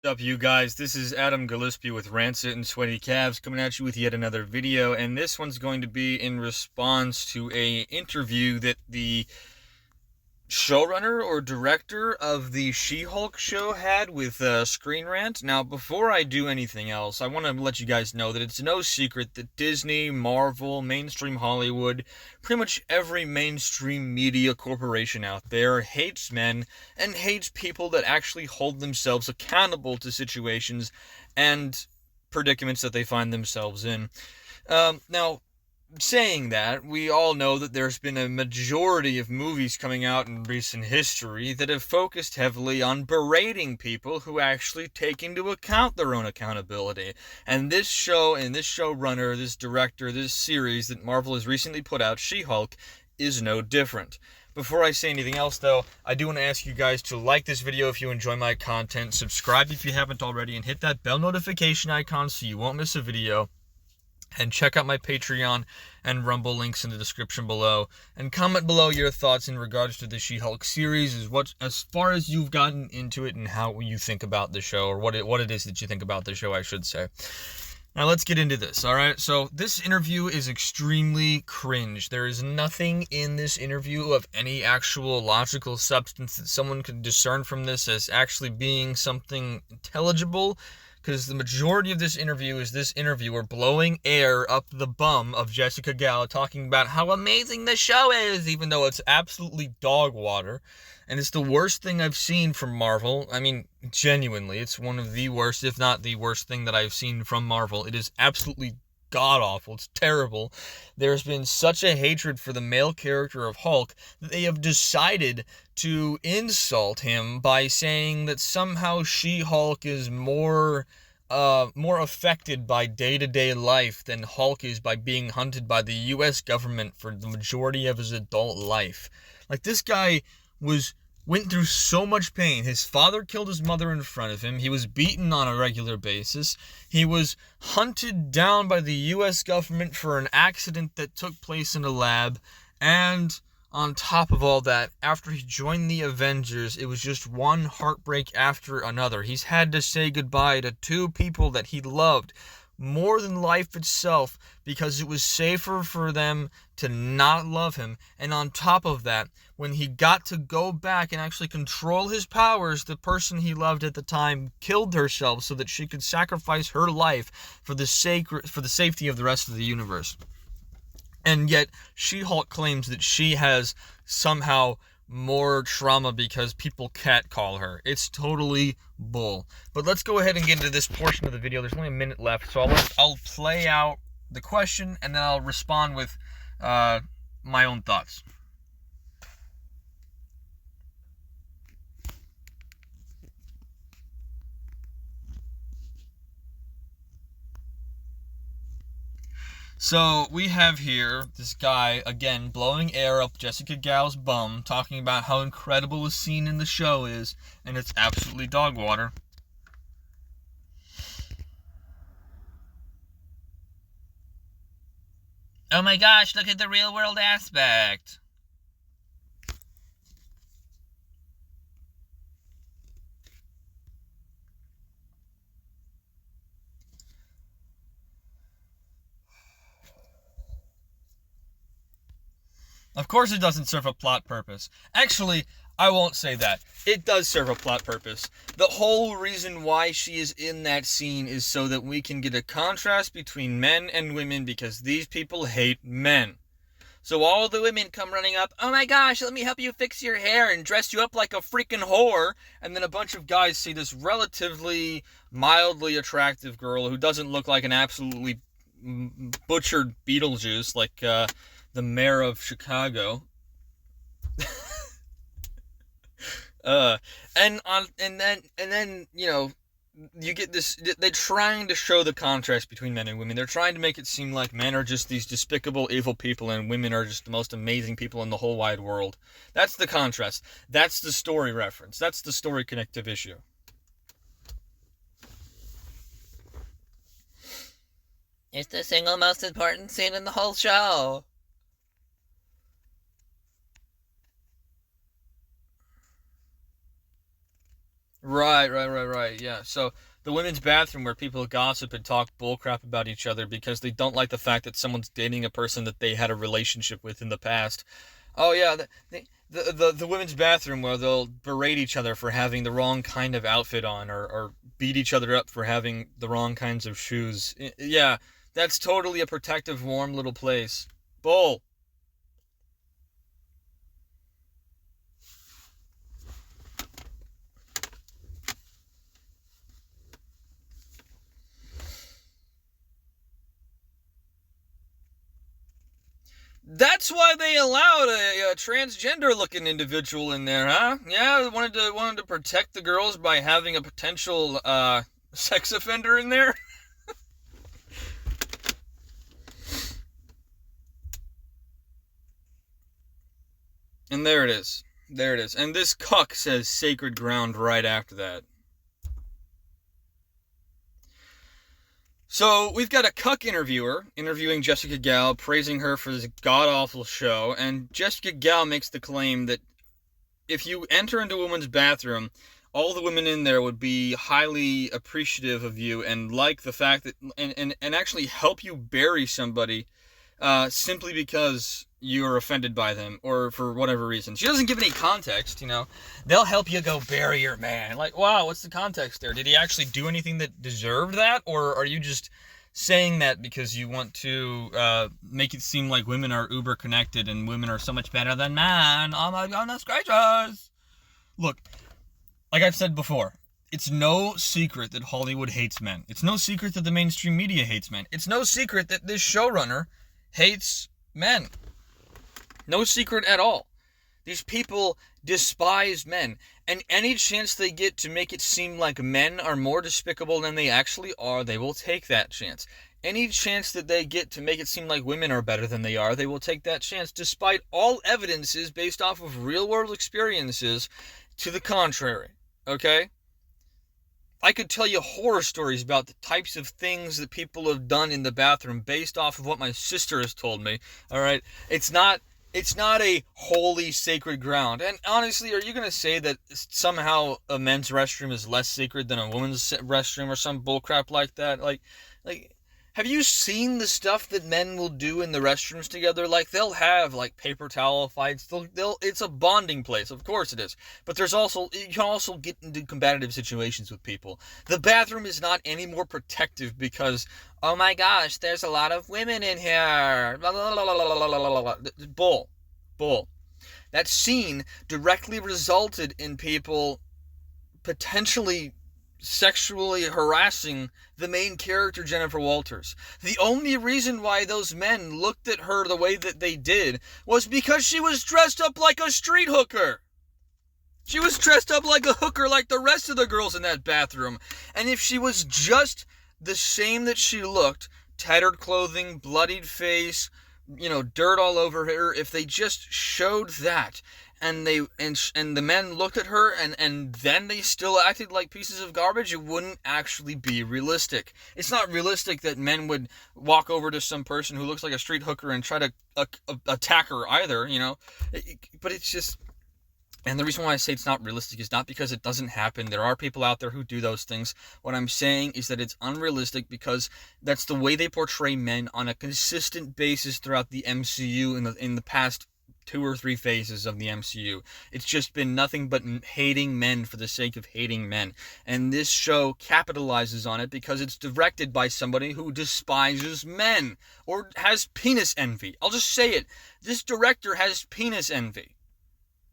What's up, you guys? This is Adam Gillespie with Rancid and Sweaty Calves coming at you with yet another video, and this one's going to be in response to a interview that the showrunner or director of the She-Hulk show had with Screen Rant. Now, before I do anything else, I want to let you guys know that it's no secret that Disney, Marvel, mainstream Hollywood, pretty much every mainstream media corporation out there hates men and hates people that actually hold themselves accountable to situations and predicaments that they find themselves in. Now, saying that, we all know that there's been a majority of movies coming out in recent history that have focused heavily on berating people who actually take into account their own accountability. And this show, and this showrunner, this director, this series that Marvel has recently put out, She-Hulk, is no different. Before I say anything else, though, I do want to ask you guys to like this video if you enjoy my content, subscribe if you haven't already, and hit that bell notification icon so you won't miss a video. And check out my Patreon and Rumble links in the description below. And comment below your thoughts in regards to the She-Hulk series, as far as you've gotten into it and how you think about the show, or what it is that you think about the show, I should say. Now let's get into this, alright? So this interview is extremely cringe. There is nothing in this interview of any actual logical substance that someone could discern from this as actually being something intelligible. Because the majority of this interview is this interviewer blowing air up the bum of Jessica Gao, talking about how amazing the show is, even though it's absolutely dog water. And it's the worst thing I've seen from Marvel. I mean, genuinely, it's one of the worst, if not the worst thing that I've seen from Marvel. It is absolutely god-awful. It's terrible. There's been such a hatred for the male character of Hulk that they have decided to insult him by saying that somehow She-Hulk is more affected by day-to-day life than Hulk is by being hunted by the U.S. government for the majority of his adult life. Like, this guy went through so much pain. His father killed his mother in front of him. He was beaten on a regular basis. He was hunted down by the U.S. government for an accident that took place in a lab. And on top of all that, after he joined the Avengers, it was just one heartbreak after another. He's had to say goodbye to two people that he loved more than life itself because it was safer for them to not love him. And on top of that, when he got to go back and actually control his powers, the person he loved at the time killed herself so that she could sacrifice her life for the safety of the rest of the universe. And yet, She-Hulk claims that she has somehow more trauma because people catcall her. It's totally bull. But let's go ahead and get into this portion of the video. There's only a minute left, so I'll play out the question and then I'll respond with my own thoughts. So we have here this guy, again, blowing air up Jessica Gao's bum, talking about how incredible a scene in the show is, and it's absolutely dog water. Oh my gosh, look at the real world aspect. Of course it doesn't serve a plot purpose. Actually, I won't say that. It does serve a plot purpose. The whole reason why she is in that scene is so that we can get a contrast between men and women because these people hate men. So all the women come running up, oh my gosh, let me help you fix your hair and dress you up like a freaking whore. And then a bunch of guys see this relatively mildly attractive girl who doesn't look like an absolutely butchered Beetlejuice like the mayor of Chicago. And then you know, you get this. They're trying to show the contrast between men and women. They're trying to make it seem like men are just these despicable, evil people, and women are just the most amazing people in the whole wide world. That's the contrast. That's the story reference. That's the story connective issue. It's the single most important scene in the whole show. Right. Yeah. So the women's bathroom where people gossip and talk bullcrap about each other because they don't like the fact that someone's dating a person that they had a relationship with in the past. Oh yeah, the women's bathroom where they'll berate each other for having the wrong kind of outfit on, or beat each other up for having the wrong kinds of shoes. Yeah, that's totally a protective, warm little place. Bull. That's why they allowed a transgender-looking individual in there, huh? Yeah, they wanted to protect the girls by having a potential sex offender in there. And there it is. There it is. And this cuck says sacred ground right after that. So we've got a cuck interviewer interviewing Jessica Gao, praising her for this god-awful show, and Jessica Gao makes the claim that if you enter into a woman's bathroom, all the women in there would be highly appreciative of you and like the fact that and actually help you bury somebody simply because you're offended by them or for whatever reason. She doesn't give any context, you know. They'll help you go bury your man. Like, wow, what's the context there? Did he actually do anything that deserved that? Or are you just saying that because you want to make it seem like women are uber connected and women are so much better than men? Oh my goodness gracious. Look, like I've said before, it's no secret that Hollywood hates men. It's no secret that the mainstream media hates men. It's no secret that this showrunner hates men. No secret at all. These people despise men, and any chance they get to make it seem like men are more despicable than they actually are, they will take that chance. Any chance that they get to make it seem like women are better than they are, they will take that chance, despite all evidences based off of real-world experiences to the contrary. Okay? I could tell you horror stories about the types of things that people have done in the bathroom based off of what my sister has told me. All right? It's not a holy, sacred ground. And honestly, are you going to say that somehow a men's restroom is less sacred than a woman's restroom or some bullcrap like that? Like, have you seen the stuff that men will do in the restrooms together? Like, they'll have, like, paper towel fights. It's a bonding place. Of course it is. But you can also get into combative situations with people. The bathroom is not any more protective because, oh my gosh, there's a lot of women in here. Bull. That scene directly resulted in people potentially sexually harassing the main character, Jennifer Walters. The only reason why those men looked at her the way that they did was because she was dressed up like a street hooker. She was dressed up like a hooker like the rest of the girls in that bathroom. And if she was just the same that she looked, tattered clothing, bloodied face, dirt all over her, if they just showed that and the men looked at her and then they still acted like pieces of garbage, it wouldn't actually be realistic. It's not realistic that men would walk over to some person who looks like a street hooker and try to attack her either, but it's just. And the reason why I say it's not realistic is not because it doesn't happen. There are people out there who do those things. What I'm saying is that it's unrealistic because that's the way they portray men on a consistent basis throughout the MCU in the past 2 or 3 phases of the MCU. It's just been nothing but hating men for the sake of hating men. And this show capitalizes on it because it's directed by somebody who despises men or has penis envy. I'll just say it. This director has penis envy.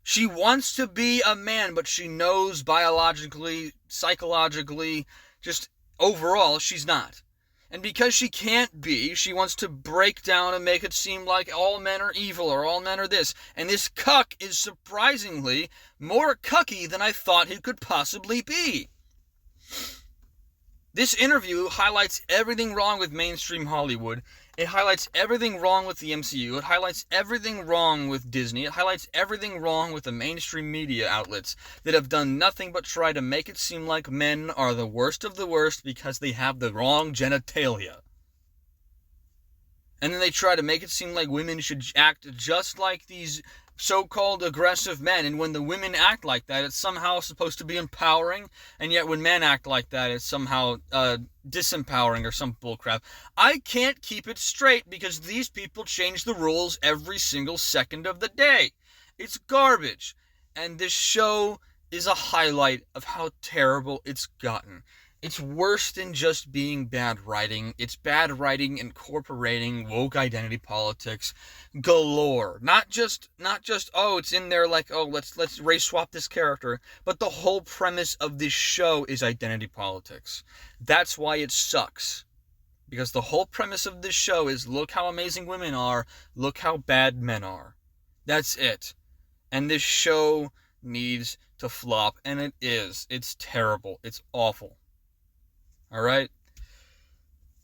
She wants to be a man, but she knows biologically, psychologically, just overall, she's not. And because she can't be, she wants to break down and make it seem like all men are evil or all men are this. And this cuck is surprisingly more cucky than I thought he could possibly be. This interview highlights everything wrong with mainstream Hollywood. It highlights everything wrong with the MCU. It highlights everything wrong with Disney. It highlights everything wrong with the mainstream media outlets that have done nothing but try to make it seem like men are the worst of the worst because they have the wrong genitalia. And then they try to make it seem like women should act just like these so-called aggressive men, and when the women act like that, it's somehow supposed to be empowering, and yet when men act like that, it's somehow disempowering or some bullcrap. I can't keep it straight because these people change the rules every single second of the day. It's garbage, and this show is a highlight of how terrible it's gotten. It's worse than just being bad writing. It's bad writing incorporating woke identity politics galore. Not just oh, it's in there like, oh, let's race swap this character, but the whole premise of this show is identity politics. That's why it sucks. Because the whole premise of this show is look how amazing women are, look how bad men are. That's it. And this show needs to flop, and it is. It's terrible. It's awful. Alright?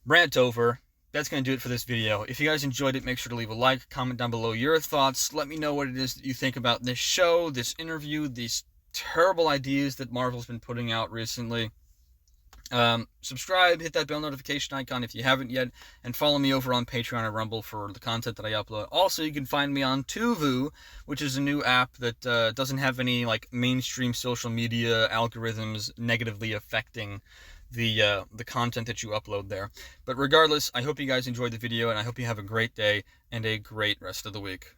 Rant over. That's going to do it for this video. If you guys enjoyed it, make sure to leave a like, comment down below your thoughts. Let me know what it is that you think about this show, this interview, these terrible ideas that Marvel's been putting out recently. Subscribe, hit that bell notification icon if you haven't yet, and follow me over on Patreon or Rumble for the content that I upload. Also, you can find me on Tuvu, which is a new app that doesn't have any like mainstream social media algorithms negatively affecting the content that you upload there. But regardless, I hope you guys enjoyed the video, and I hope you have a great day and a great rest of the week.